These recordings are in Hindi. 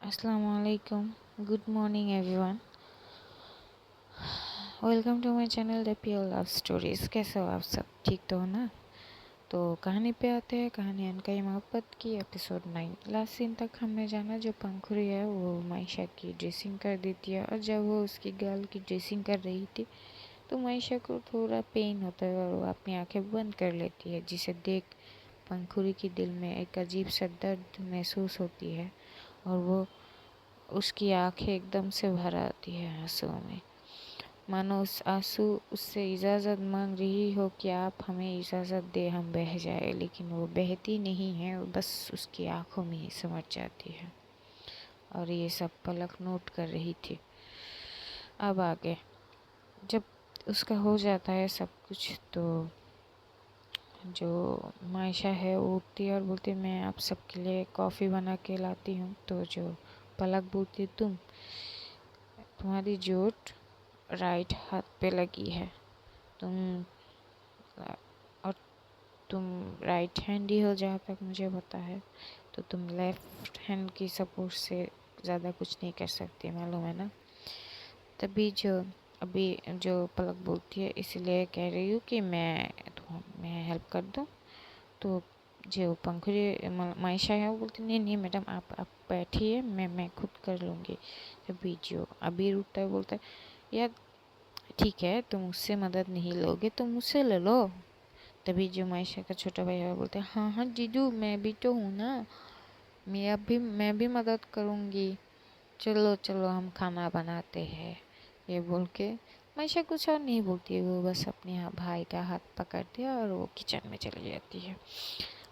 अस्सलाम वालेकुम, good morning everyone. Welcome to my channel the pure love stories. कैसे हो आप सब? ठीक तो हो ना? तो कहानी पे आते हैं। कहानी अनकही मोहब्बत की एपिसोड 9। लास्ट सीन तक हमने जाना जो पंखुड़ी है वो मायशा की ड्रेसिंग कर देती है, और जब वो उसकी गर्ल की ड्रेसिंग कर रही थी तो मायशा को थोड़ा पेन होता है और वो अपनी आंखें बंद कर लेती है, जिसे देख पंखुड़ी के दिल में एक अजीब सा दर्द महसूस होती है और वो उसकी आंखें एकदम से भर आती है आंसुओं में, मानो उस आंसू उससे इजाज़त मांग रही हो कि आप हमें इजाज़त दे, हम बह जाए। लेकिन वो बहती नहीं है, वो बस उसकी आंखों में ही समझ जाती है। और ये सब पलक नोट कर रही थी। अब आगे जब उसका हो जाता है सब कुछ, तो जो मायशा है वो उठती है और बोलती है मैं आप सबके लिए कॉफ़ी बना के लाती हूँ। तो जो पलक बोलती तुम्हारी चोट राइट हाथ पे लगी है, तुम और तुम राइट हैंड ही हो जहाँ तक मुझे पता है, तो तुम लेफ्ट हैंड की सपोर्ट से ज़्यादा कुछ नहीं कर सकती, मालूम है ना। तभी जो अभी जो पलक बोलती है इसलिए कह रही हूँ कि मैं हेल्प कर दूँ। तो जो पंखुड़ी मायशा है वो बोलती नहीं नहीं मैडम, आप बैठिए, मैं खुद कर लूँगी। तभी जो अभी उठता है बोलता है यार ठीक है, तुम मुझसे मदद नहीं लोगे तो मुझसे ले लो। तभी जो मायशा का छोटा भाई है बोलते हैं हाँ हाँ जीजू, मैं भी तो हूँ ना, मैं भी मदद करूँगी, चलो चलो हम खाना बनाते हैं। ये बोल के मायशा कुछ और नहीं बोलती है, वो बस अपने भाई का हाथ पकड़ती है और वो किचन में चली जाती है।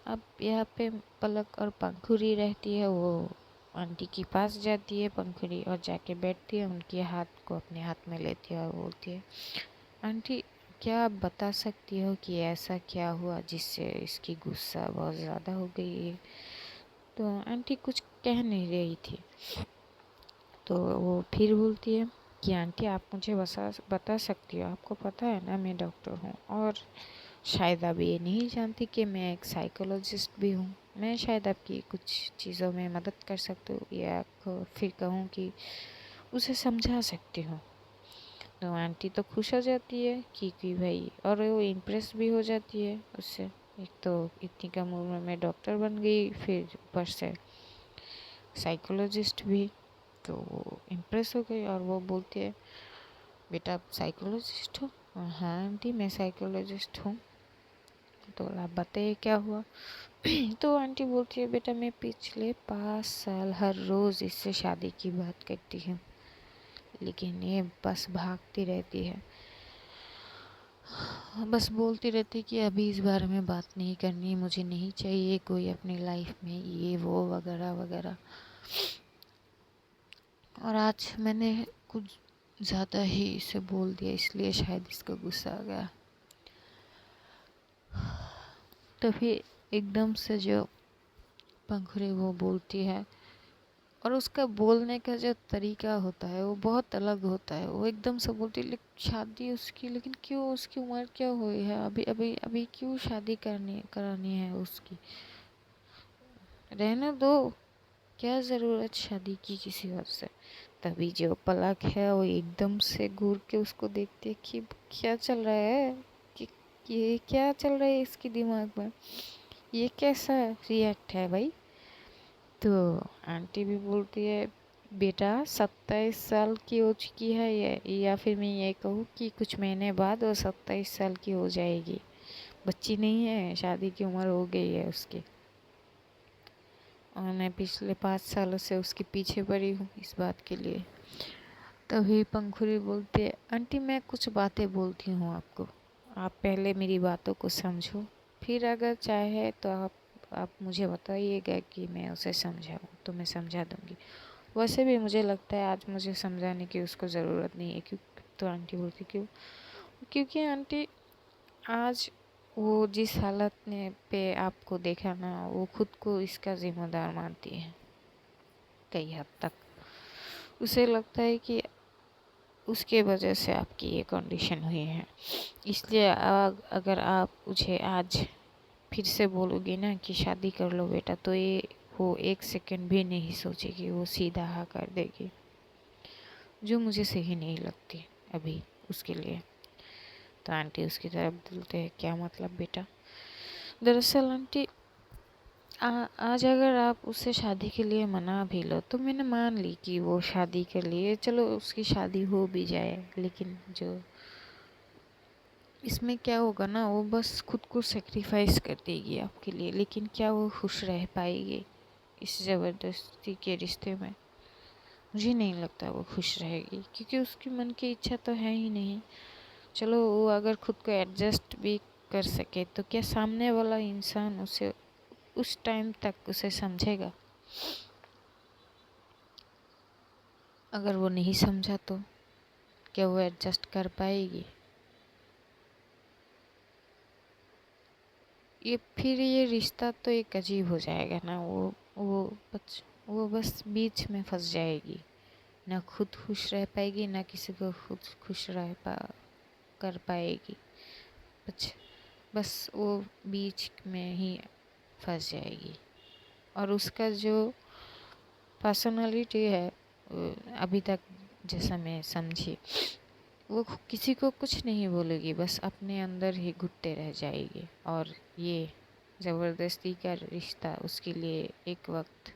अब यहाँ पे पलक और पंखुड़ी रहती है, वो आंटी के पास जाती है पंखुड़ी और जाके बैठती है, उनके हाथ को अपने हाथ में लेती है और बोलती है आंटी क्या आप बता सकती हो कि ऐसा क्या हुआ जिससे इसकी गुस्सा बहुत ज़्यादा हो गई है। तो आंटी कुछ कह नहीं रही थी, तो वो फिर बोलती है कि आंटी आप मुझे बता सकती हो, आपको पता है ना मैं डॉक्टर हूँ, और शायद आप ये नहीं जानती कि मैं एक साइकोलॉजिस्ट भी हूँ। मैं शायद आपकी कुछ चीज़ों में मदद कर सकती हूँ, या फिर कहूँ कि उसे समझा सकती हूँ। तो आंटी तो खुश हो जाती है कि भाई, और वो इम्प्रेस भी हो जाती है उससे। एक तो इतनी कम उम्र में डॉक्टर बन गई, फिर ऊपर से साइकोलॉजिस्ट भी, तो वो इम्प्रेस हो गई और वो बोलती है बेटा आप साइकोलॉजिस्ट हो? हाँ आंटी मैं साइकोलॉजिस्ट हूँ। तो आप बताइए क्या हुआ? तो आंटी बोलती है बेटा मैं पिछले 5 साल हर रोज़ इससे शादी की बात करती हूँ, लेकिन ये बस भागती रहती है, बस बोलती रहती कि अभी इस बारे में बात नहीं करनी, मुझे नहीं चाहिए कोई अपनी लाइफ में, ये वो वगैरह वगैरह। और आज मैंने कुछ ज़्यादा ही इसे बोल दिया, इसलिए शायद इसका गुस्सा आ गया। तभी एकदम से जो पंखुड़ी वो बोलती है, और उसका बोलने का जो तरीका होता है वो बहुत अलग होता है। वो एकदम से बोलती है शादी उसकी, लेकिन क्यों, उसकी उम्र क्या हुई है, अभी अभी अभी क्यों शादी करानी है उसकी, रहने दो, क्या ज़रूरत शादी की किसी और से। तभी जो पलक है वो एकदम से घूर के उसको देखती है कि क्या चल रहा है, कि ये क्या चल रहा है इसके दिमाग में, ये कैसा रिएक्ट है भाई। तो आंटी भी बोलती है बेटा 27 साल की हो चुकी है ये, या फिर मैं ये कहूँ कि कुछ महीने बाद वो 27 साल की हो जाएगी, बच्ची नहीं है, शादी की उम्र हो गई है उसकी, और मैं पिछले 5 सालों से उसके पीछे पड़ी हूँ इस बात के लिए। तभी पंखुड़ी बोलती है आंटी मैं कुछ बातें बोलती हूँ आपको, आप पहले मेरी बातों को समझो, फिर अगर चाहे तो आप मुझे बताइएगा कि मैं उसे समझाऊँ तो मैं समझा दूँगी। वैसे भी मुझे लगता है आज मुझे समझाने की उसको ज़रूरत नहीं है। क्यों? तो आंटी बोलती क्यों? क्योंकि आंटी आज वो जिस हालत ने पे आपको देखा ना, वो खुद को इसका ज़िम्मेदार मानती है कई हद तक। उसे लगता है कि उसके वजह से आपकी ये कंडीशन हुई है, इसलिए अगर आप मुझे आज फिर से बोलोगी ना कि शादी कर लो बेटा, तो ये वो एक सेकंड भी नहीं सोचेगी, वो सीधा हाँ कर देगी, जो मुझे सही नहीं लगती अभी उसके लिए। तो आंटी उसकी तरफ बोलते हैं, क्या मतलब बेटा? दरअसल आंटी, आज अगर आप उससे शादी के लिए मना भी लो तो मैंने मान ली कि वो शादी के लिए, चलो उसकी शादी हो भी जाए, लेकिन जो इसमें क्या होगा ना, वो बस खुद को सेक्रीफाइस कर देगी आपके लिए, लेकिन क्या वो खुश रह पाएगी इस ज़बरदस्ती के रिश्ते में? मुझे नहीं लगता वो खुश रहेगी, क्योंकि उसकी मन की इच्छा तो है ही नहीं। चलो वो अगर खुद को एडजस्ट भी कर सके तो क्या सामने वाला इंसान उसे उस टाइम तक उसे समझेगा? अगर वो नहीं समझा तो क्या वो एडजस्ट कर पाएगी? ये रिश्ता तो एक अजीब हो जाएगा ना। वो बस बीच में फंस जाएगी, ना खुद खुश रह पाएगी, ना किसी को खुद खुश कर पाएगी। बस वो बीच में ही फंस जाएगी। और उसका जो पर्सनालिटी है, अभी तक जैसा मैं समझी, वो किसी को कुछ नहीं बोलेगी, बस अपने अंदर ही घुटते रह जाएगी। और ये ज़बरदस्ती का रिश्ता उसके लिए एक वक्त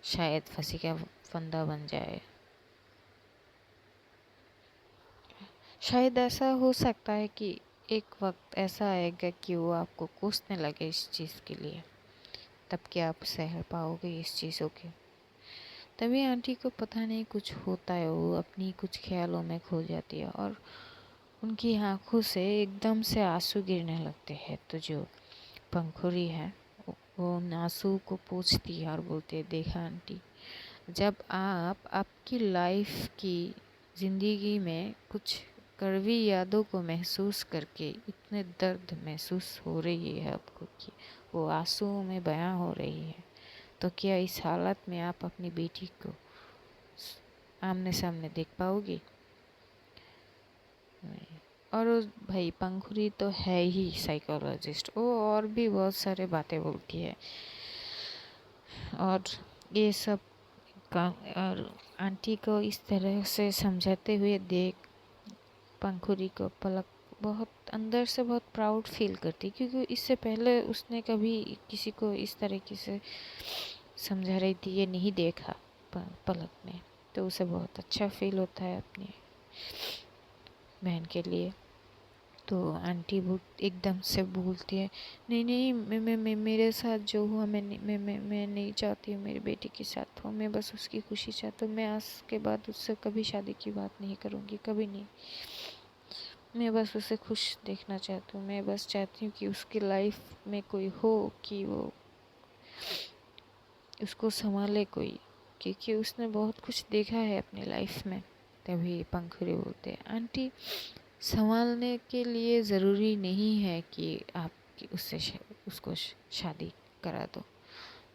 शायद फांसी का फंदा बन जाए। शायद ऐसा हो सकता है कि एक वक्त ऐसा आएगा कि वो आपको कोसने लगे इस चीज़ के लिए, तब क्या आप सह पाओगे इस चीज़ों के? तभी आंटी को पता नहीं कुछ होता है, वो अपनी कुछ ख्यालों में खो जाती है और उनकी आंखों से एकदम से आंसू गिरने लगते हैं। तो जो पंखुड़ी है वो उन आंसू को पोंछती है और बोलती है, देखा आंटी, जब आप आपकी लाइफ की ज़िंदगी में कुछ कड़वी यादों को महसूस करके इतने दर्द महसूस हो रही है आपको कि वो आंसुओं में बयां हो रही है, तो क्या इस हालत में आप अपनी बेटी को आमने सामने देख पाओगी? नहीं। और भाई पंखुड़ी तो है ही साइकोलॉजिस्ट, वो और भी बहुत सारे बातें बोलती है और ये सब का। और आंटी को इस तरह से समझाते हुए देख पंखुड़ी को पलक बहुत अंदर से बहुत प्राउड फील करती, क्योंकि इससे पहले उसने कभी किसी को इस तरीके से समझा रही थी ये नहीं देखा पलक ने। तो उसे बहुत अच्छा फील होता है अपनी बहन के लिए। तो आंटी बहुत एकदम से बोलती है, नहीं नहीं, मैं मेरे साथ जो हुआ मैं नहीं चाहती हूँ मेरी बेटी के साथ हो, मैं बस उसकी खुशी चाहती हूँ। मैं आज के बाद उससे कभी शादी की बात नहीं करूँगी, कभी नहीं। मैं बस उसे खुश देखना चाहती हूँ। मैं बस चाहती हूँ कि उसकी लाइफ में कोई हो, कि वो उसको संभाले कोई, क्योंकि उसने बहुत कुछ देखा है अपनी लाइफ में। तभी पंखुड़ी बोलते हैं, आंटी, संभालने के लिए ज़रूरी नहीं है कि आप उसको शादी करा दो।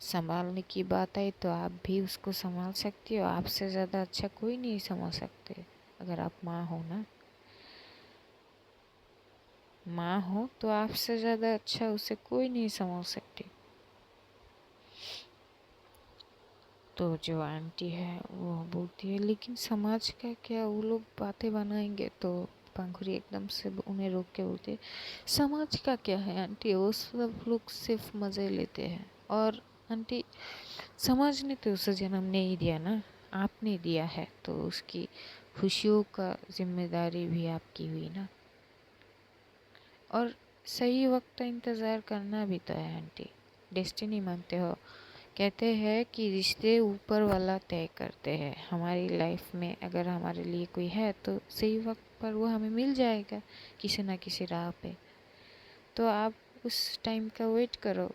संभालने की बात आई तो आप भी उसको संभाल सकती हो। आपसे ज़्यादा अच्छा कोई नहीं संभाल सकते। अगर आप माँ हो ना, माँ हो तो आपसे ज़्यादा अच्छा उसे कोई नहीं संभाल सकती। तो जो आंटी है वो बोलती है, लेकिन समाज का क्या, वो लोग बातें बनाएंगे। तो पंखुड़ी एकदम से उन्हें रोक के बोलती है, समाज का क्या है आंटी, वो सब लोग सिर्फ मज़े लेते हैं। और आंटी, समाज ने तो उसे जन्म नहीं दिया ना, आपने दिया है, तो उसकी खुशियों का जिम्मेदारी भी आपकी हुई ना। और सही वक्त का इंतज़ार करना भी तो है आंटी। डेस्टिनी मानते हो? कहते हैं कि रिश्ते ऊपर वाला तय करते हैं। हमारी लाइफ में अगर हमारे लिए कोई है तो सही वक्त पर वो हमें मिल जाएगा किसी ना किसी राह पे। तो आप उस टाइम का वेट करो।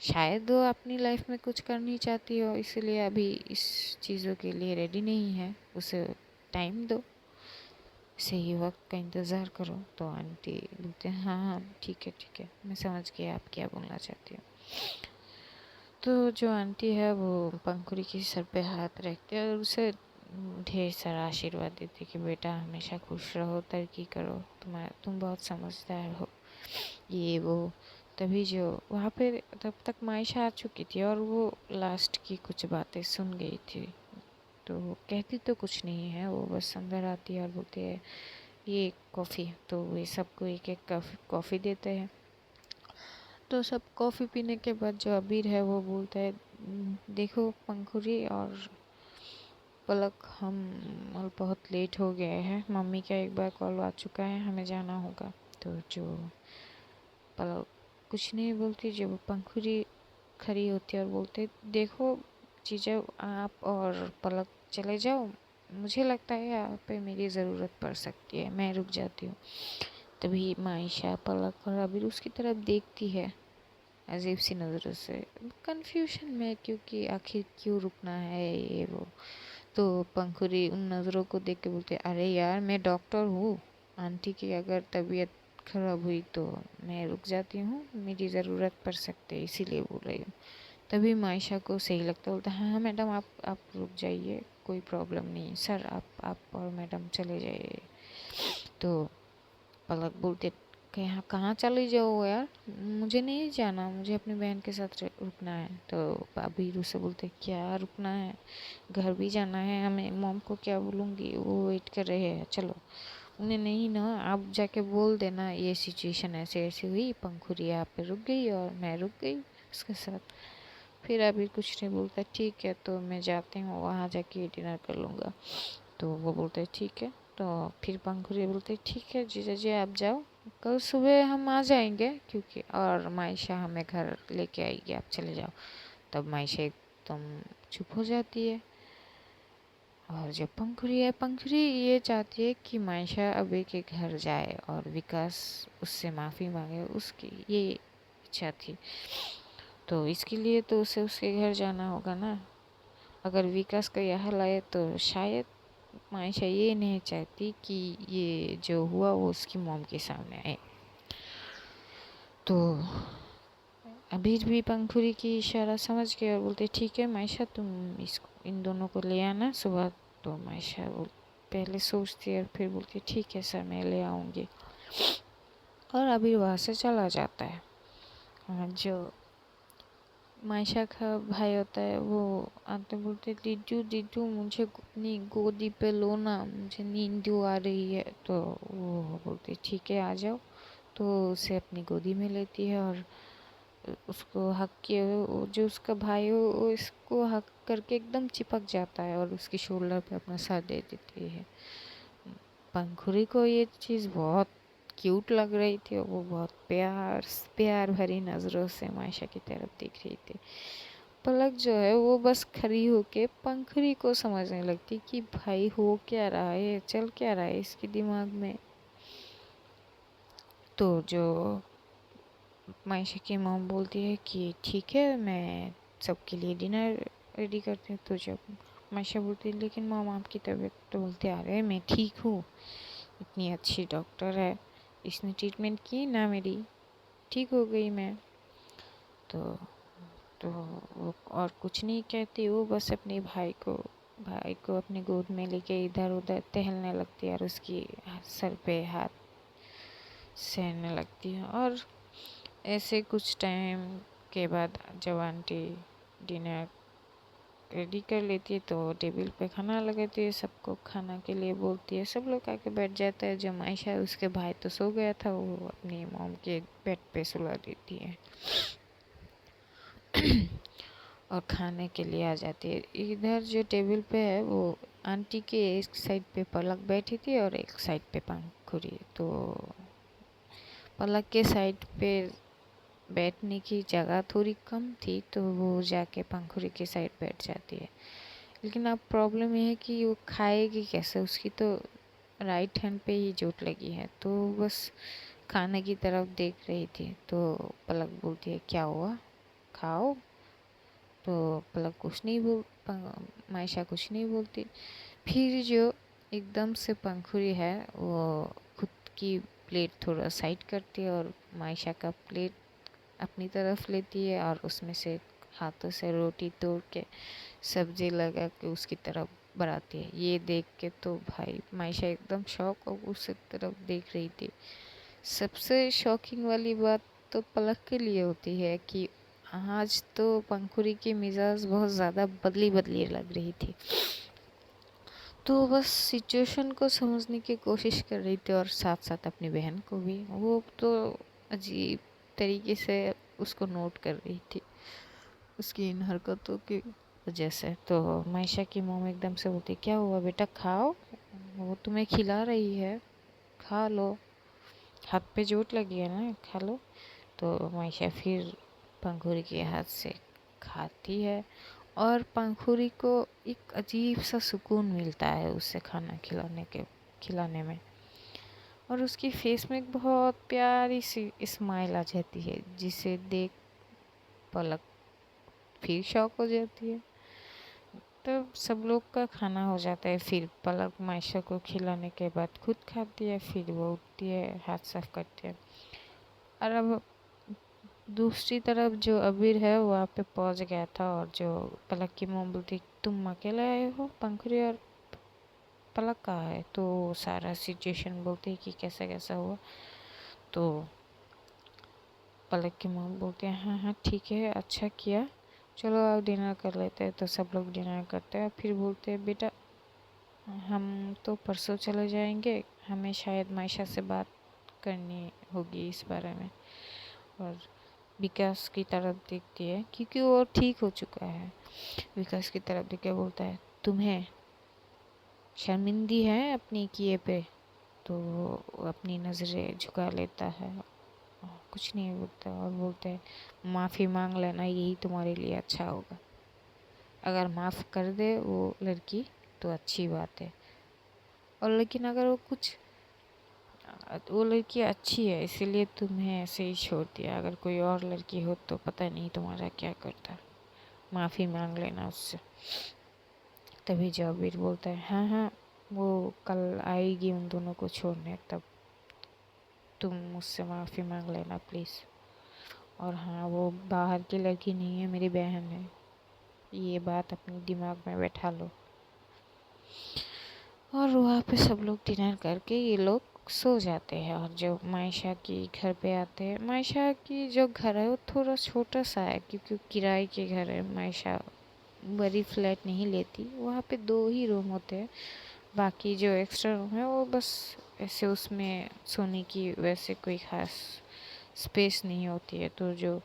शायद वो अपनी लाइफ में कुछ करनी चाहती हो, इसलिए अभी इस चीज़ों के लिए रेडी नहीं है। उसे टाइम दो, सही वक्त का इंतज़ार करो। तो आंटी बोलते हैं, हाँ हाँ ठीक है, मैं समझ गया आप क्या बोलना चाहती हो। तो जो आंटी है वो पंखुड़ी के सर पे हाथ रखती है और उसे ढेर सारा आशीर्वाद देती कि बेटा हमेशा खुश रहो, तरक्की करो, तुम बहुत समझदार हो, ये वो। तभी जो वहाँ पे तब तक मायशा आ चुकी थी और वो लास्ट की कुछ बातें सुन गई थी। तो वो कहती तो कुछ नहीं है, वो बस अंदर आती है और बोलती है ये कॉफ़ी। तो वे सबको एक एक कॉफ़ी देते हैं। तो सब कॉफ़ी पीने के बाद जो अबीर है वो बोलता है देखो पंखुरी और पलक, हम बहुत लेट हो गए हैं, मम्मी का एक बार कॉल आ चुका है, हमें जाना होगा। तो जो पलक कुछ नहीं बोलती, जब पंखुरी खड़ी होती है और बोलते देखो जीजा, आप और पलक चले जाओ, मुझे लगता है यहाँ पे मेरी ज़रूरत पड़ सकती है, मैं रुक जाती हूँ। तभी मायशा पलक और अबीर उसकी तरफ देखती है अजीब सी नज़रों से, कंफ्यूजन में, क्योंकि आखिर क्यों रुकना है ये वो। तो पंखुरी उन नज़रों को देख के बोलते अरे यार मैं डॉक्टर हूँ, आंटी की अगर तबीयत खराब हुई तो मैं रुक जाती हूँ, मेरी ज़रूरत पड़ सकती है, इसीलिए बोल रही हूँ। तभी मायशा को सही लगता, बोलता हाँ हाँ मैडम आप रुक जाइए, कोई प्रॉब्लम नहीं सर, आप और मैडम चले जाइए। तो पलक बोलते कहाँ कहाँ चले जाओ यार, मुझे नहीं जाना, मुझे अपनी बहन के साथ रुकना है। तो भाभी से बोलते क्या रुकना है, घर भी जाना है हमें, मॉम को क्या बोलूँगी, वो वेट कर रहे हैं, चलो। उन्हें नहीं ना, आप जाके बोल देना ये सिचुएशन ऐसे ऐसे हुई, पंखुरी यहाँ पे रुक गई और मैं रुक गई उसके साथ। फिर अभी कुछ नहीं बोलता, ठीक है तो मैं जाती हूँ, वहाँ जाके डिनर कर लूँगा। तो वो बोलते ठीक है। तो फिर पंखुड़ी बोलते ठीक है जीजा जी आप जाओ, कल सुबह हम आ जाएंगे, क्योंकि और मायशा हमें घर लेके आएगी, आप चले जाओ। तब मायशा एकदम चुप हो जाती है। और जब पंखुड़ी है, पंखुड़ी ये चाहती है कि मायशा अभी के घर जाए और विकास उससे माफ़ी मांगे, उसकी ये इच्छा थी। तो इसके लिए तो उसे उसके घर जाना होगा ना। अगर विकास का यह हाल आए तो शायद मायशा ये नहीं चाहती कि ये जो हुआ वो उसकी मॉम के सामने आए। तो अबीर भी पंखुड़ी की इशारा समझ गए और बोलते ठीक है मायशा तुम इसको इन दोनों को ले आना सुबह। तो मायशा पहले सोचती है और फिर बोलती ठीक है सर मैं ले आऊँगी। और अबीर वहाँ से चला जाता है। और जो मायशा का भाई होता है वो आते बोलते दीदू दीदू मुझे अपनी गोदी पे लो ना, मुझे नींद आ रही है। तो वो बोलते ठीक है आ जाओ। तो उसे अपनी गोदी में लेती है और उसको हक किए हुए जो उसका भाई हो वो इसको हक करके एकदम चिपक जाता है और उसकी शोल्डर पे अपना सर दे देती है। पंखुड़ी को ये चीज़ बहुत क्यूट लग रही थी और वो बहुत प्यार प्यार भरी नज़रों से मायशा की तरफ देख रही थी। पलक जो है वो बस खड़ी होके पंखुड़ी को समझने लगती कि भाई हो क्या रहा है, चल क्या रहा है इसके दिमाग में। तो जो मायशा की मॉम बोलती है कि ठीक है मैं सबके लिए डिनर रेडी करती हूँ। तो जब मायशा बोलती है लेकिन मॉम आपकी तबीयत, तो बोलते आ रहे मैं ठीक हूँ, इतनी अच्छी डॉक्टर है, इसने ट्रीटमेंट की ना मेरी, ठीक हो गई मैं। तो तो वो और कुछ नहीं कहती, वो बस अपने भाई को अपनी गोद में लेके इधर उधर टहलने लगती है और उसकी सर पे हाथ सहने लगती है। और ऐसे कुछ टाइम के बाद जब आंटी डिनर रेडी कर लेती है तो टेबल पे खाना लगाती है, सबको खाना के लिए बोलती है, सब लोग आके बैठ जाता है। जो मायशा है उसके भाई तो सो गया था, वो अपनी मॉम के बेड पे सुला देती है और खाने के लिए आ जाती है। इधर जो टेबल पे है वो आंटी के एक साइड पे पलक बैठी थी और एक साइड पे पंखुड़ी। तो पलक के साइड पे बैठने की जगह थोड़ी कम थी तो वो जाके पंखुड़ी के साइड बैठ जाती है। लेकिन अब प्रॉब्लम ये है कि वो खाएगी कैसे, उसकी तो राइट हैंड पे ही चोट लगी है, तो बस खाने की तरफ देख रही थी। तो पलक बोलती है क्या हुआ, खाओ। तो पलक कुछ नहीं मायशा कुछ नहीं बोलती। फिर जो एकदम से पंखुड़ी है वो खुद की प्लेट थोड़ा साइड करती है और मायशा का प्लेट अपनी तरफ लेती है और उसमें से हाथों से रोटी तोड़ के सब्जी लगा के उसकी तरफ बढ़ाती है। ये देख के तो भाई मायशा एकदम शौक और उस तरफ देख रही थी। सबसे शॉकिंग वाली बात तो पलक के लिए होती है कि आज तो पंखुड़ी की मिजाज बहुत ज़्यादा बदली बदली लग रही थी। तो बस सिचुएशन को समझने की कोशिश कर रही थी और साथ साथ अपनी बहन को भी। वो तो अजीब तरीके से उसको नोट कर रही थी उसकी इन हरकतों की वजह से। तो मायशा की मोम एकदम से बोलती, क्या हुआ बेटा, खाओ, वो तुम्हें खिला रही है, खा लो, हाथ पे चोट लगी है ना, खा लो। तो मायशा फिर पंखुड़ी के हाथ से खाती है और पंखुड़ी को एक अजीब सा सुकून मिलता है उससे खाना खिलाने में। और उसकी फेस में एक बहुत प्यारी सी स्माइल आ जाती है जिसे देख पलक फिर शॉक हो जाती है। तब सब लोग का खाना हो जाता है। फिर पलक मायशा को खिलाने के बाद खुद खाती है, फिर वो उठती है, हाथ साफ करती है। और अब दूसरी तरफ जो अबीर है वहाँ पे पहुँच गया था और जो पलक की मोम बोलती, तुम अकेले आए हो, पंखुड़ी और पलक कहाँ है? तो सारा सिचुएशन बोलती है कि कैसा कैसा हुआ। तो पलक की मोम बोलती है, हाँ हाँ ठीक है, अच्छा किया, चलो अब डिनर कर लेते हैं। तो सब लोग डिनर करते हैं। फिर बोलते हैं, बेटा हम तो परसों चले जाएंगे, हमें शायद मायशा से बात करनी होगी इस बारे में। और विकास की तरफ देखती है क्योंकि वो ठीक हो चुका है। विकास की तरफ देख के बोलता है, तुम्हें शर्मिंदी है अपनी किए पे? तो वो अपनी नज़रें झुका लेता है, कुछ नहीं बोलता और बोलते हैं, माफ़ी मांग लेना, यही तुम्हारे लिए अच्छा होगा। अगर माफ़ कर दे वो लड़की तो अच्छी बात है, और लेकिन अगर वो लड़की अच्छी है इसीलिए तुम्हें ऐसे ही छोड़ दिया, अगर कोई और लड़की हो तो पता नहीं तुम्हारा क्या करता। माफ़ी मांग लेना उससे। तभी जॉबीर बोलता है, हाँ हाँ वो कल आएगी उन दोनों को छोड़ने, तब तुम मुझसे माफ़ी मांग लेना प्लीज़। और हाँ, वो बाहर की लड़की नहीं है, मेरी बहन है, ये बात अपने दिमाग में बैठा लो। और वहाँ पे सब लोग डिनर करके ये लोग सो जाते हैं। और जो मायशा की घर पे आते हैं, मायशा की जो घर है वो थोड़ा छोटा सा है क्योंकि किराए के घर है। मायशा बड़ी फ्लैट नहीं लेती, वहाँ पे 2 ही रूम होते हैं, बाकी जो एक्स्ट्रा रूम है वो बस ऐसे उसमें सोने की वैसे कोई ख़ास स्पेस नहीं होती है। तो जो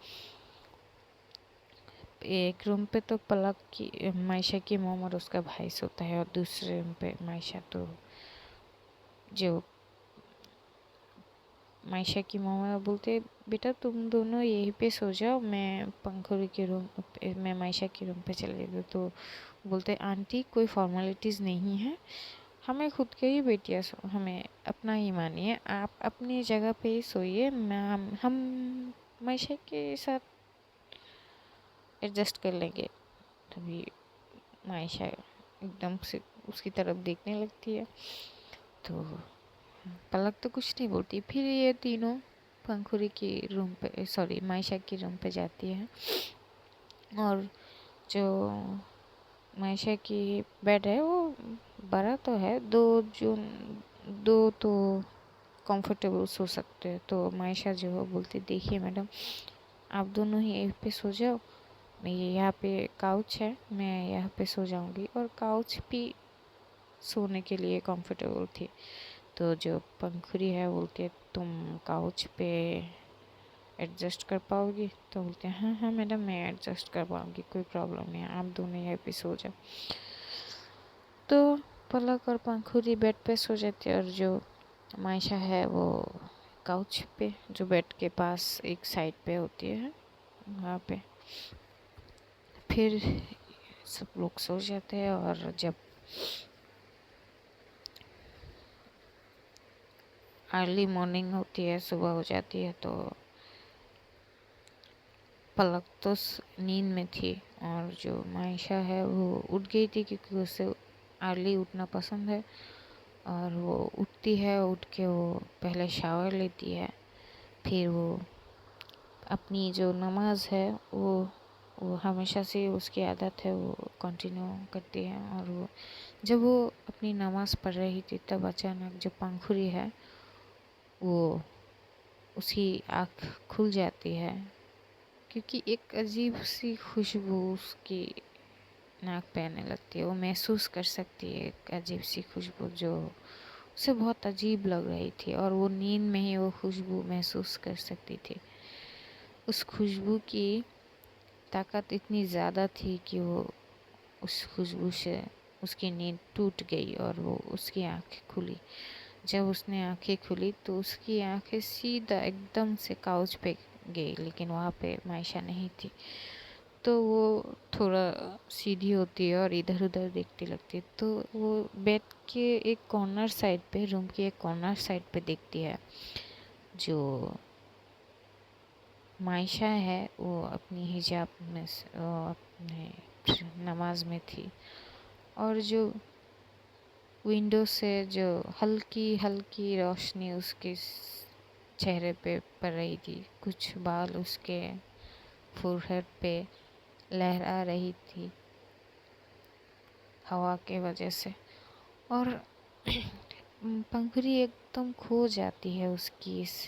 एक रूम पे तो पलक की मायशा की मोम और उसका भाई सोता है और दूसरे रूम पे मायशा। तो जो मायशा की मम्मा बोलते, बेटा तुम दोनों यहीं पे सो जाओ, मैं पंखुड़ी के रूम पे, मैं मायशा के रूम पे चले गई। तो बोलते, आंटी कोई फॉर्मेलिटीज़ नहीं है, हमें खुद के ही बेटियाँ हमें अपना ही मानिए, आप अपनी जगह पे ही सोइए, मैं हम मायशा के साथ एडजस्ट कर लेंगे। तभी मायशा एकदम से उसकी तरफ देखने लगती है। तो पलक तो कुछ नहीं बोलती। फिर ये तीनों पंखुड़ी की रूम पे, सॉरी मायशा की रूम पे जाती है। और जो मायशा की बेड है वो बड़ा तो है, दो तो कंफर्टेबल सो सकते हैं। तो मायशा जो है बोलती, देखिए मैडम, आप दोनों ही यहीं पे सो जाओ, मैं यहाँ पे काउच है, मैं यहाँ पे सो जाऊँगी। और काउच भी सोने के लिए कंफर्टेबल थी। तो जो पंखुड़ी है बोलती है, तुम काउच पे एडजस्ट कर पाओगी? तो बोलते हैं, हाँ हाँ मैडम मैं एडजस्ट कर पाऊँगी, कोई प्रॉब्लम नहीं है, आप दोनों यहीं पे सो जाओ। तो पलक और पंखुड़ी बेड पे सो जाती है और जो मायशा है वो काउच पे, जो बेड के पास एक साइड पे होती है, वहाँ पे। फिर सब लोग सो जाते हैं और जब अर्ली मॉर्निंग होती है, सुबह हो जाती है, तो पलक तो नींद में थी और जो मायशा है वो उठ गई थी क्योंकि उसे अर्ली उठना पसंद है। और वो उठती है, उठ के वो पहले शावर लेती है, फिर वो अपनी जो नमाज है वो हमेशा से उसकी आदत है, वो कंटिन्यू करती है। और वो जब वो अपनी नमाज़ पढ़ रही थी तब अचानक जो पंखुड़ी है वो उसकी आँख खुल जाती है, क्योंकि एक अजीब सी खुशबू उसकी नाक पे आने लगती है। वो महसूस कर सकती है एक अजीब सी खुशबू जो उसे बहुत अजीब लग रही थी, और वो नींद में ही वो खुशबू महसूस कर सकती थी। उस खुशबू की ताकत इतनी ज़्यादा थी कि वो उस खुशबू से उसकी नींद टूट गई और वो उसकी आँखें खुली। जब उसने आँखें खुली तो उसकी आँखें सीधा एकदम से काउच पे गई, लेकिन वहाँ पे मायशा नहीं थी। तो वो थोड़ा सीधी होती है और इधर उधर देखती लगती है। तो वो बेड के एक कॉर्नर साइड पे, रूम के एक कॉर्नर साइड पे देखती है। जो मायशा है वो अपनी हिजाब में अपने नमाज में थी, और जो विंडो से जो हल्की हल्की रोशनी उसके चेहरे पे पड़ रही थी, कुछ बाल उसके फोरहेड पे लहरा रही थी हवा के वजह से। और पंखुड़ी एकदम खो जाती है उसकी इस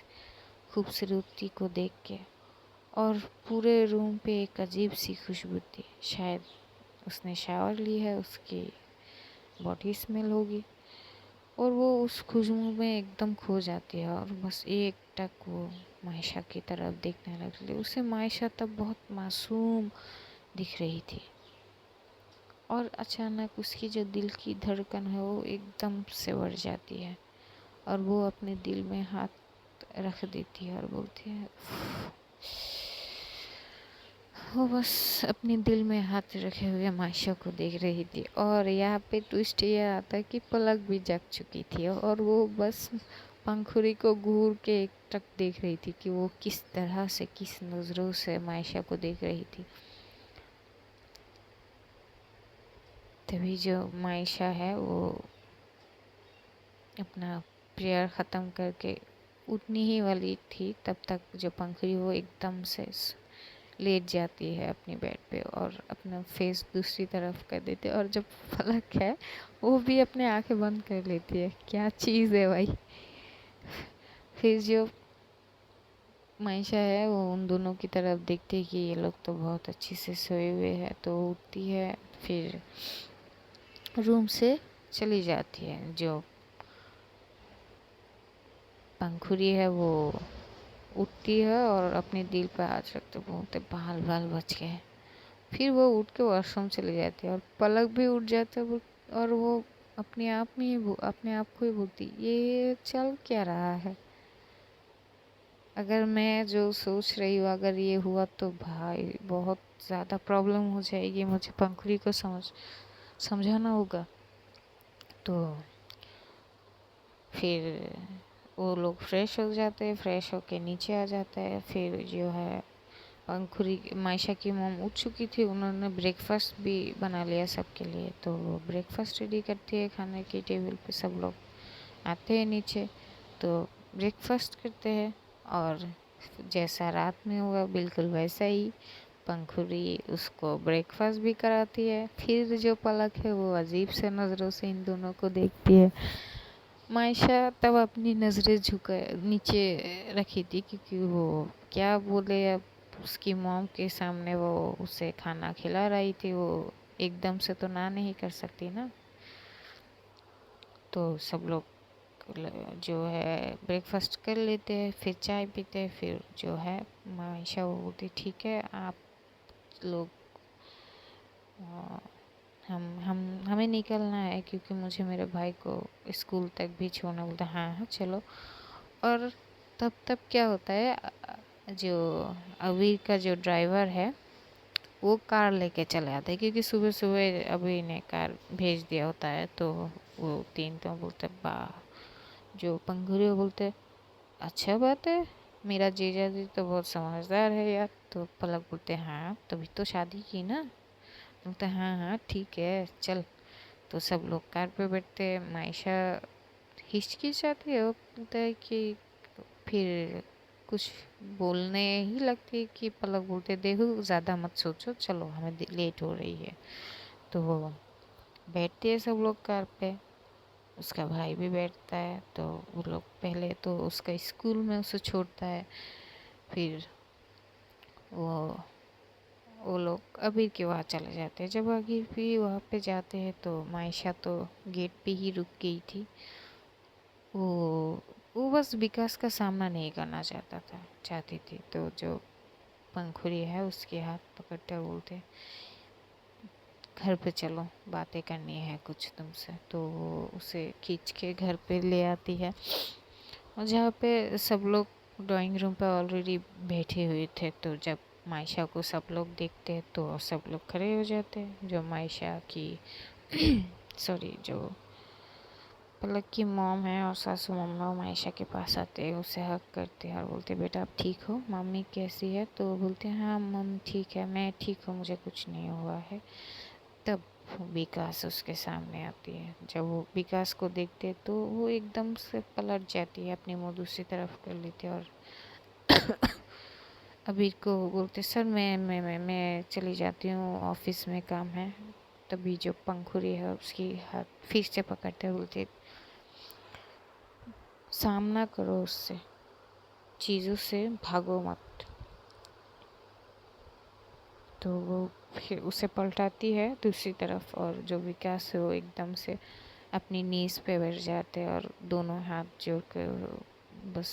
खूबसूरती को देख के, और पूरे रूम पे एक अजीब सी खुशबू थी। शायद उसने शावर ली है, उसकी बॉडी स्मेल होगी, और वो उस खुशबू में एकदम खो जाती है और बस एक टक वो मायशा की तरफ देखने लगती है। उसे मायशा तब बहुत मासूम दिख रही थी, और अचानक उसकी जो दिल की धड़कन है वो एकदम से बढ़ जाती है, और वो अपने दिल में हाथ रख देती है और बोलती है, वो बस अपने दिल में हाथ रखे हुए मायशा को देख रही थी। और यहाँ पे ट्विस्ट ये आता है कि पलक भी जग चुकी थी, और वो बस पंखुड़ी को घूर के एक टक देख रही थी कि वो किस तरह से, किस नज़रों से मायशा को देख रही थी। तभी जो मायशा है वो अपना प्रेयर ख़त्म करके उठने ही वाली थी, तब तक जो पंखुड़ी वो एकदम से लेट जाती है अपनी बेड पे और अपना फेस दूसरी तरफ कर देती है। और जब पलक है वो भी अपने आंखें बंद कर लेती है। क्या चीज़ है भाई। फिर जो मायशा है वो उन दोनों की तरफ देखती है कि ये लोग तो बहुत अच्छे से सोए हुए हैं, तो उठती है, फिर रूम से चली जाती है। जो पंखुड़ी है वो उठती है और अपने दिल पर हाथ रखते बोलते बाल बाल बच गए। फिर वो उठ के वॉशरूम चली जाती है, और पलक भी उठ जाता है, और वो अपने आप में ही अपने आप को ही बोलती ये चल क्या रहा है। अगर मैं जो सोच रही हूँ अगर ये हुआ तो भाई बहुत ज़्यादा प्रॉब्लम हो जाएगी, मुझे पंखुड़ी को समझाना होगा। तो फिर वो लोग फ्रेश हो जाते हैं, फ्रेश होके नीचे आ जाते हैं। फिर जो है पंखुड़ी मायशा की मॉम उठ चुकी थी, उन्होंने ब्रेकफास्ट भी बना लिया सबके लिए। तो वो ब्रेकफास्ट रेडी करती है, खाने की टेबल पे सब लोग आते हैं नीचे, तो ब्रेकफास्ट करते हैं। और जैसा रात में हुआ बिल्कुल वैसा ही पंखुड़ी उसको ब्रेकफास्ट भी कराती है। फिर जो पलक है वो अजीब से नज़रों से इन दोनों को देखती है। मायशा तब अपनी नज़रें झुका नीचे रखी थी, क्योंकि वो क्या बोले, अब उसकी मॉम के सामने वो उसे खाना खिला रही थी, वो एकदम से तो ना नहीं कर सकती ना। तो सब लोग जो है ब्रेकफास्ट कर लेते हैं, फिर चाय पीते हैं। फिर जो है मायशा वो बोलती ठीक है आप लोग हमें निकलना है, क्योंकि मुझे मेरे भाई को स्कूल तक भी छोड़ना। बोलता हाँ हाँ चलो। और तब क्या होता है, जो अवीर का जो ड्राइवर है वो कार लेके चले आते हैं, क्योंकि सुबह सुबह अभी ने कार भेज दिया होता है। तो वो तीन तो बोलते बा, जो पंखुड़ी बोलते अच्छा बात है, मेरा जीजा जी तो बहुत समझदार है यार। तो पलक बोलते हाँ तभी तो शादी की ना। बोलते हाँ हाँ ठीक है चल। तो सब लोग कार पे बैठते हैं। मायशा हिचकिचाती है, वो बोलता है कि फिर कुछ बोलने ही लगती है कि पलक बोलते देखो ज़्यादा मत सोचो, चलो हमें लेट हो रही है। तो वो बैठते हैं सब लोग कार पे, उसका भाई भी बैठता है। तो वो लोग पहले तो उसका स्कूल में उसे छोड़ता है, फिर वो वो लोग अबीर के वहाँ चले जाते हैं। जब अबीर भी वहाँ पे जाते हैं तो मायशा तो गेट पे ही रुक गई थी। वो वो बस विकास का सामना नहीं करना चाहती थी। तो जो पंखुड़ी है उसके हाथ पकड़कर बोलते, घर पे चलो, बातें करनी है कुछ तुमसे। तो वो उसे खींच के घर पे ले आती है, और जहाँ पे सब लोग ड्राइंग रूम पे ऑलरेडी बैठे हुए थे। तो जब मायशा को सब लोग देखते हैं तो सब लोग खड़े हो जाते हैं। जो मायशा की सॉरी, जो पलक की मॉम है और सासू मम्मा मायशा के पास आते हैं, उसे हक करते हैं और बोलते, बेटा आप ठीक हो, मम्मी कैसी है? तो बोलते हैं, हाँ मम्मी ठीक है, मैं ठीक हूँ, मुझे कुछ नहीं हुआ है। तब विकास उसके सामने आती है। जब वो विकास को देखते तो वो एकदम से पलट जाती है, अपनी मुँह दूसरी तरफ कर लेती है और अबीर को बोलते, सर मैं चली जाती हूँ, ऑफिस में काम है। तभी जो पंखुड़ी है उसकी हाथ फिर से पकड़ते बोलते, सामना करो उससे, चीज़ों से भागो मत। तो वो फिर उसे पलटाती है दूसरी तरफ, और जो विकास है वो एकदम से अपनी नीज़ पे बैठ जाते हैं और दोनों हाथ जोड़ कर बस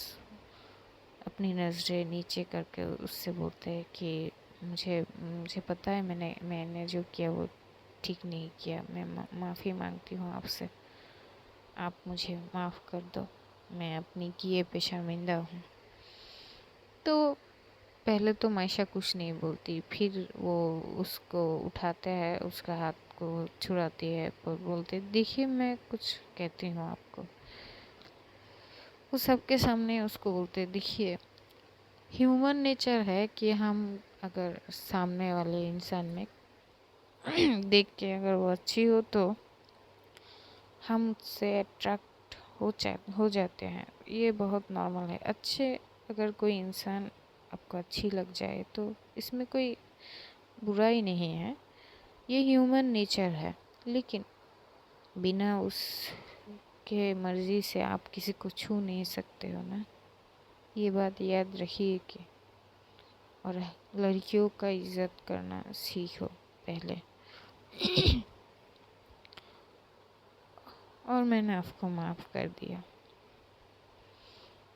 अपनी नज़रें नीचे करके उससे बोलते हैं कि मुझे मुझे पता है मैंने जो किया वो ठीक नहीं किया। मैं माफ़ी मांगती हूँ आपसे, आप मुझे माफ़ कर दो, मैं अपनी किए पे शर्मिंदा हूँ। तो पहले तो मायशा कुछ नहीं बोलती, फिर वो उसको उठाते हैं, उसका हाथ को छुड़ाती है, पर बोलते, देखिए मैं कुछ कहती हूँ आपको। वो सबके सामने उसको बोलते, देखिए ह्यूमन नेचर है कि हम अगर सामने वाले इंसान में देख के अगर वो अच्छी हो तो हम उससे अट्रैक्ट हो जाते हैं। ये बहुत नॉर्मल है। अच्छे अगर कोई इंसान आपको अच्छी लग जाए तो इसमें कोई बुराई नहीं है, ये ह्यूमन नेचर है। लेकिन बिना उसके मर्ज़ी से आप किसी को छू नहीं सकते हो ना, ये बात याद रखिए कि। और लड़कियों का इज्जत करना सीखो पहले। और मैंने आपको माफ़ कर दिया,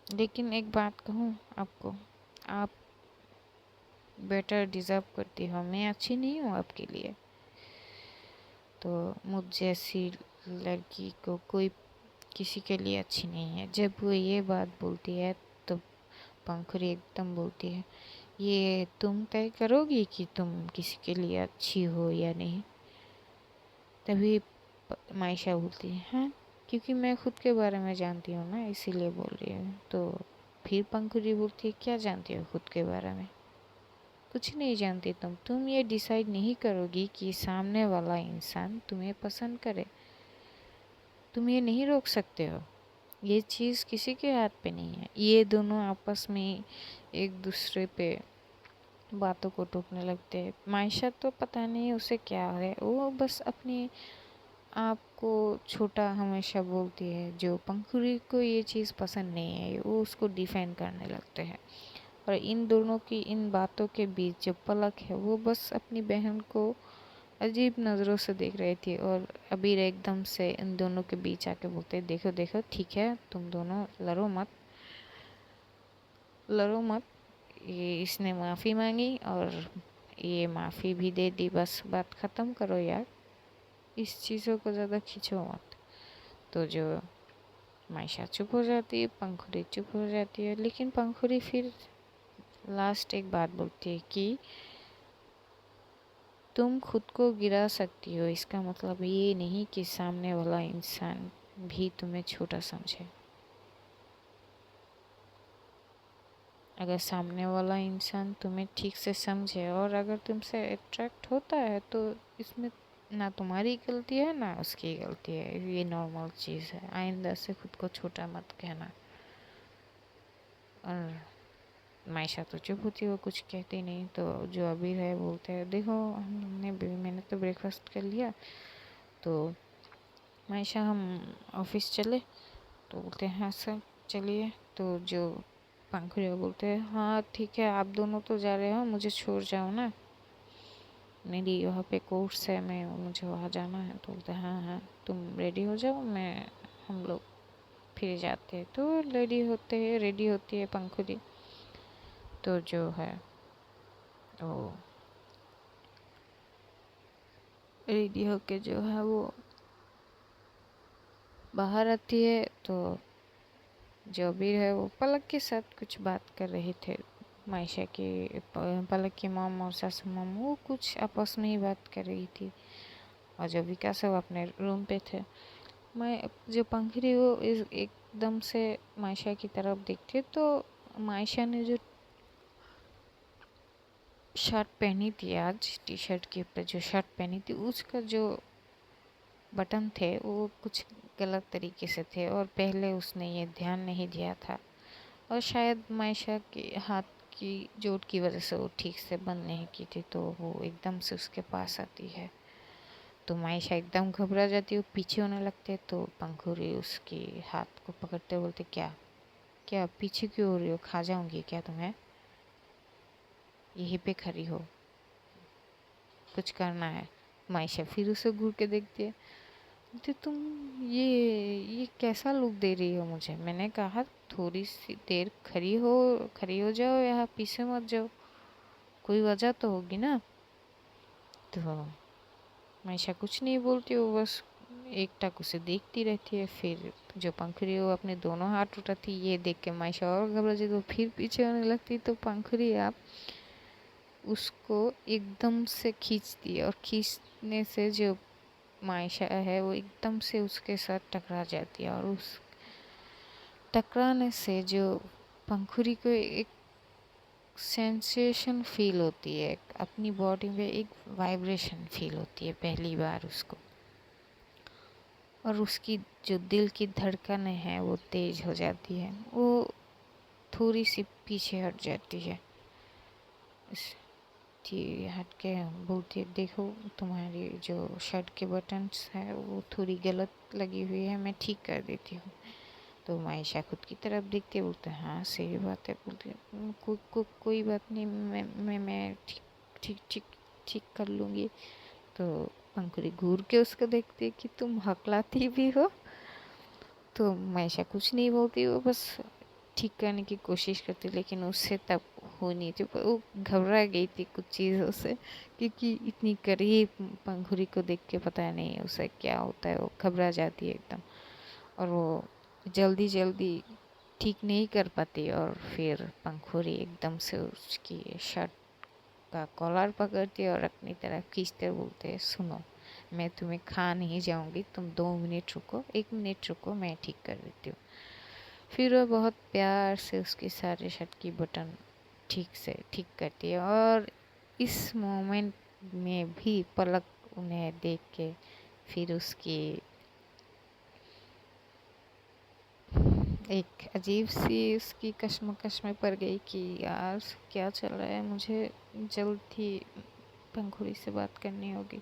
लेकिन एक बात कहूँ आपको, आप बेटर डिज़र्व करती हो, मैं अच्छी नहीं हूँ आपके लिए। तो मुझ जैसी लड़की को कोई किसी के लिए अच्छी नहीं है। जब वो ये बात बोलती है तो पंखुड़ी एकदम बोलती है, ये तुम तय करोगी कि तुम किसी के लिए अच्छी हो या नहीं? तभी मायशा बोलती है, हाँ क्योंकि मैं खुद के बारे में जानती हूँ ना, इसीलिए बोल रही हूँ। तो फिर पंखुड़ी बोलती है, क्या जानती हो खुद के बारे में? कुछ नहीं जानती तुम ये डिसाइड नहीं करोगी कि सामने वाला इंसान तुम्हें पसंद करे। तुम ये नहीं रोक सकते हो, ये चीज़ किसी के हाथ पे नहीं है। ये दोनों आपस में एक दूसरे पे बातों को टोकने लगते हैं। मायशा तो पता नहीं उसे क्या है, वो बस अपनी आप को छोटा हमेशा बोलती है। जो पंखुड़ी को ये चीज़ पसंद नहीं है, वो उसको डिफेंड करने लगते हैं। और इन दोनों की इन बातों के बीच जो पलक है वो बस अपनी बहन को अजीब नज़रों से देख रही थी। और अबीर एकदम से इन दोनों के बीच आके बोलते, देखो देखो ठीक है, तुम दोनों लड़ो मत। ये इसने माफ़ी मांगी और ये माफ़ी भी दे दी, बस बात ख़त्म करो यार, इस चीज़ों को ज़्यादा खींचो मत। तो जो मायशा चुप हो जाती है, पंखुड़ी चुप हो जाती है। लेकिन पंखुड़ी फिर लास्ट एक बात बोलती है कि तुम खुद को गिरा सकती हो, इसका मतलब ये नहीं कि सामने वाला इंसान भी तुम्हें छोटा समझे। अगर सामने वाला इंसान तुम्हें ठीक से समझे और अगर तुमसे अट्रैक्ट होता है तो इसमें ना तुम्हारी गलती है ना उसकी गलती है, ये नॉर्मल चीज़ है। आइंदा से खुद को छोटा मत कहना। और मायशा तो चुप होती है, वो कुछ कहती नहीं। तो जो अबीर है बोलते हैं, देखो मैंने तो ब्रेकफास्ट कर लिया, तो मायशा हम ऑफिस चले? तो बोलते हैं हाँ सर चलिए। तो जो पंखुड़ी बोलते हैं हाँ ठीक है, आप दोनों तो जा रहे हो, मुझे छोड़ जाओ ना, मेरी वहाँ पे कोर्स है, मैं मुझे वहाँ जाना है। तो बोलते हैं हाँ हाँ तुम रेडी हो जाओ, मैं हम लोग फिर जाते हैं। तो रेडी होती है पंखुड़ी। तो जो है वो रेडी होके जो है वो बाहर आती है। तो जो भी है वो पलक के साथ कुछ बात कर रहे थे। मायशा की पलक की मॉम और सासू मॉम वो कुछ आपस में ही बात कर रही थी, और जो विकास है वो अपने रूम पे थे। मैं जो पंखुड़ी वो एकदम से मायशा की तरफ देखती, तो मायशा ने जो शर्ट पहनी थी, आज टी शर्ट के ऊपर जो शर्ट पहनी थी उसका जो बटन थे वो कुछ गलत तरीके से थे, और पहले उसने ये ध्यान नहीं दिया था, और शायद मायशा के हाथ की चोट की वजह से वो ठीक से बंद नहीं की थी। तो वो एकदम से उसके पास आती है, तो मायशा एकदम घबरा जाती है, वो पीछे होने लगते। तो पंखुड़ी उसके हाथ को पकड़ते बोलते क्या क्या पीछे क्यों हो रही हो, खा जाऊंगी क्या तुम्हें, यहीं पे खड़ी हो, कुछ करना है। मायशा फिर उसे घूर के देखती है, तो तुम ये कैसा लुक दे रही हो मुझे, मैंने कहा थोड़ी सी देर खड़ी हो जाओ, यहाँ पीछे मत जाओ, कोई वजह तो होगी ना। तो मायशा कुछ नहीं बोलती, वो बस एकटक उसे देखती रहती है। फिर जो पंखुड़ी वो अपने दोनों हाथ उठाती, ये देख के मायशा और घबरा जाती, तो फिर पीछे होने लगती। तो पंखुड़ी आप उसको एकदम से खींचती है, और खींचने से जो मायशा है वो एकदम से उसके साथ टकरा जाती है, और उस टकराने से जो पंखुड़ी को एक सेंसेशन फील होती है, अपनी बॉडी में एक वाइब्रेशन फील होती है पहली बार उसको, और उसकी जो दिल की धड़कनें हैं वो तेज हो जाती है, वो थोड़ी सी पीछे हट जाती है। हट के बोलती है देखो तुम्हारी जो शर्ट के बटन्स हैं वो थोड़ी गलत लगी हुई है, मैं ठीक कर देती हूँ। तो मायशा खुद की तरफ देखते बोलते हैं हाँ सही बात है, बोलते कोई बात नहीं, मैं ठीक ठीक ठीक ठीक कर लूँगी। तो पंखुड़ी घूर के उसको देखती है कि तुम हकलाती भी हो। तो मायशा कुछ नहीं बोलती, वो बस ठीक करने की कोशिश करती, लेकिन उससे तब हो नहीं थी, वो घबरा गई थी कुछ चीज़ों से, क्योंकि इतनी करीब पंखुड़ी को देख के पता नहीं उसे क्या होता है, वो घबरा जाती है एकदम, और वो जल्दी जल्दी ठीक नहीं कर पाती। और फिर पंखुड़ी एकदम से उसकी शर्ट का कॉलर पकड़ती है और अपनी तरफ खींचते बोलते हैं सुनो, मैं तुम्हें खा नहीं जाऊंगी, तुम 2 मिनट रुको, 1 मिनट रुको, मैं ठीक कर देती हूँ। फिर वो बहुत प्यार से उसकी सारे शर्ट की बटन ठीक से ठीक करती है, और इस मोमेंट में भी पलक उन्हें देख के फिर उसकी एक अजीब सी उसकी कश्मकश में पड़ गई कि यार क्या चल रहा है, मुझे जल्द ही पंखुड़ी से बात करनी होगी।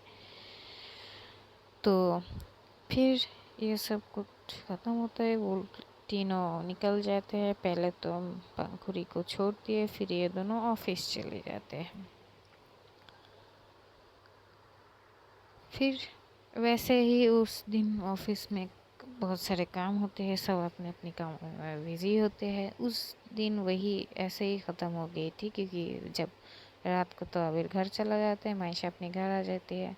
तो फिर ये सब कुछ ख़त्म होता है, वो तीनों निकल जाते हैं। पहले तो पंखुड़ी को छोड़ती है, फिर ये दोनों ऑफिस चले जाते हैं। फिर वैसे ही उस दिन ऑफिस में बहुत सारे काम होते हैं, सब अपने अपने कामों में बिजी होते हैं। उस दिन वही ऐसे ही ख़त्म हो गई थी, क्योंकि जब रात को तो अबीर घर चला जाता है, मायशा अपने घर आ जाती है।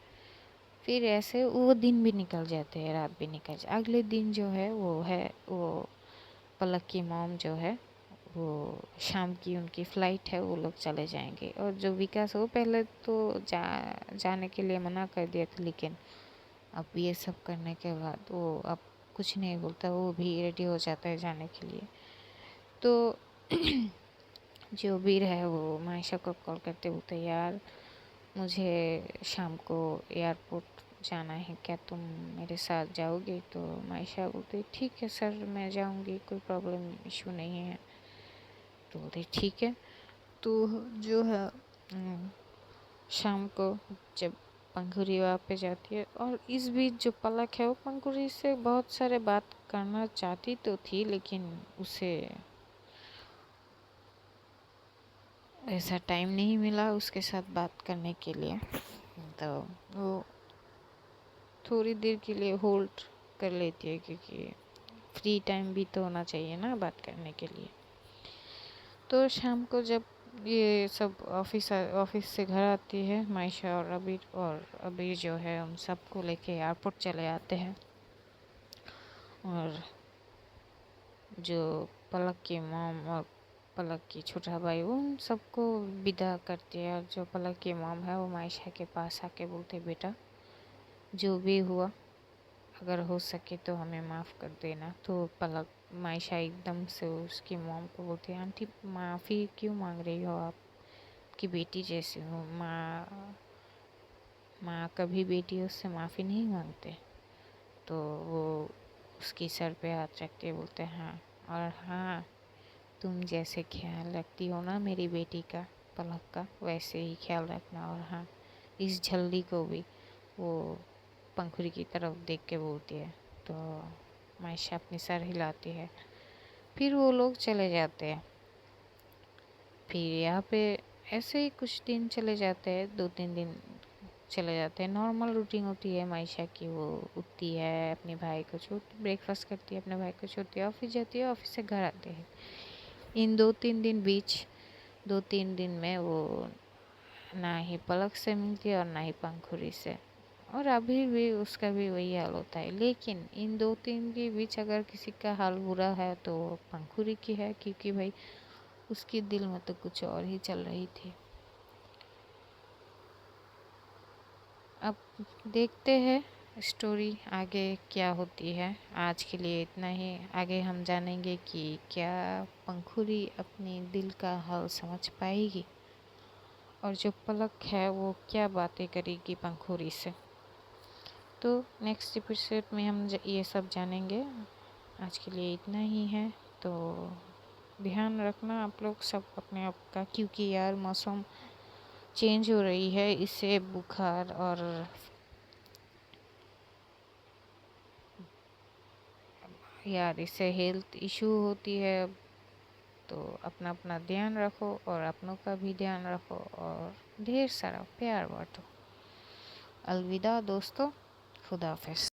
फिर ऐसे वो दिन भी निकल जाते हैं, रात भी निकल जाए। अगले दिन जो है वो पलक की मॉम जो है वो शाम की उनकी फ़्लाइट है, वो लोग चले जाएंगे। और जो विकास है वो पहले तो जाने के लिए मना कर दिया था, लेकिन अब ये सब करने के बाद वो अब कुछ नहीं बोलता, वो भी रेडी हो जाता है जाने के लिए। तो जो वीर है वो मायशा को कॉल करते बोलते यार मुझे शाम को एयरपोर्ट जाना है, क्या तुम मेरे साथ जाओगे? तो मायशा बोलती ठीक है सर मैं जाऊंगी, कोई प्रॉब्लम इशू नहीं है। तो बोलते ठीक है। तो जो है शाम को जब पंखुड़ी वहाँ पे जाती है। और इस बीच जो पलक है वो पंखुड़ी से बहुत सारे बात करना चाहती तो थी, लेकिन उसे ऐसा टाइम नहीं मिला उसके साथ बात करने के लिए। तो वो थोड़ी देर के लिए होल्ड कर लेती है, क्योंकि फ्री टाइम भी तो होना चाहिए ना बात करने के लिए। तो शाम को जब ये सब ऑफिस से घर आती है मायशा और अबीर जो है उन सबको लेके एयरपोर्ट चले आते हैं। और जो पलक की मॉम और पलक की छोटा भाई उन सबको विदा करती है। और जो पलक की मॉम है वो मायशा के पास आके बोलते, बेटा जो भी हुआ अगर हो सके तो हमें माफ़ कर देना। तो पलक मायशा एकदम से उसकी मॉम को बोलती है, आंटी माफ़ी क्यों मांग रही हो, आपकी बेटी जैसी हो, माँ कभी बेटी उससे माफ़ी नहीं मांगते। तो वो उसकी सर पे हाथ रख के बोलते हैं, हाँ और हाँ तुम जैसे ख्याल रखती हो ना मेरी बेटी का, पलक का, वैसे ही ख्याल रखना। और हाँ इस झल्ली को भी, वो पंखुड़ी की तरफ देख के बोलती है। तो मायशा अपनी सर हिलाती है। फिर वो लोग चले जाते हैं। फिर यहाँ पे ऐसे ही कुछ दिन चले जाते हैं, 2-3 दिन चले जाते हैं। नॉर्मल रूटीन होती है मायशा की। वो उठती है, अपने भाई को छोड़ ब्रेकफास्ट करती है, अपने भाई को छोड़ती है, ऑफिस जाती है, ऑफिस से घर आते हैं। इन 2-3 दिन में वो ना ही पलक से मिलती है और ना ही पंखुड़ी से। और अभी भी उसका भी वही हाल होता है। लेकिन इन 2-3 के बीच अगर किसी का हाल बुरा है तो पंखुड़ी की है, क्योंकि भाई उसके दिल में तो कुछ और ही चल रही थी। अब देखते हैं स्टोरी आगे क्या होती है। आज के लिए इतना ही। आगे हम जानेंगे कि क्या पंखुड़ी अपने दिल का हाल समझ पाएगी और जो पलक है वो क्या बातें करेगी पंखुड़ी से। तो नेक्स्ट एपिसोड में हम ये सब जानेंगे। आज के लिए इतना ही है। तो ध्यान रखना आप लोग सब अपने आप का, क्योंकि यार मौसम चेंज हो रही है, इससे बुखार और यार इससे हेल्थ इशू होती है। तो अपना अपना ध्यान रखो और अपनों का भी ध्यान रखो और ढेर सारा प्यार बांटो। अलविदा दोस्तों, खुदा हाफिज़।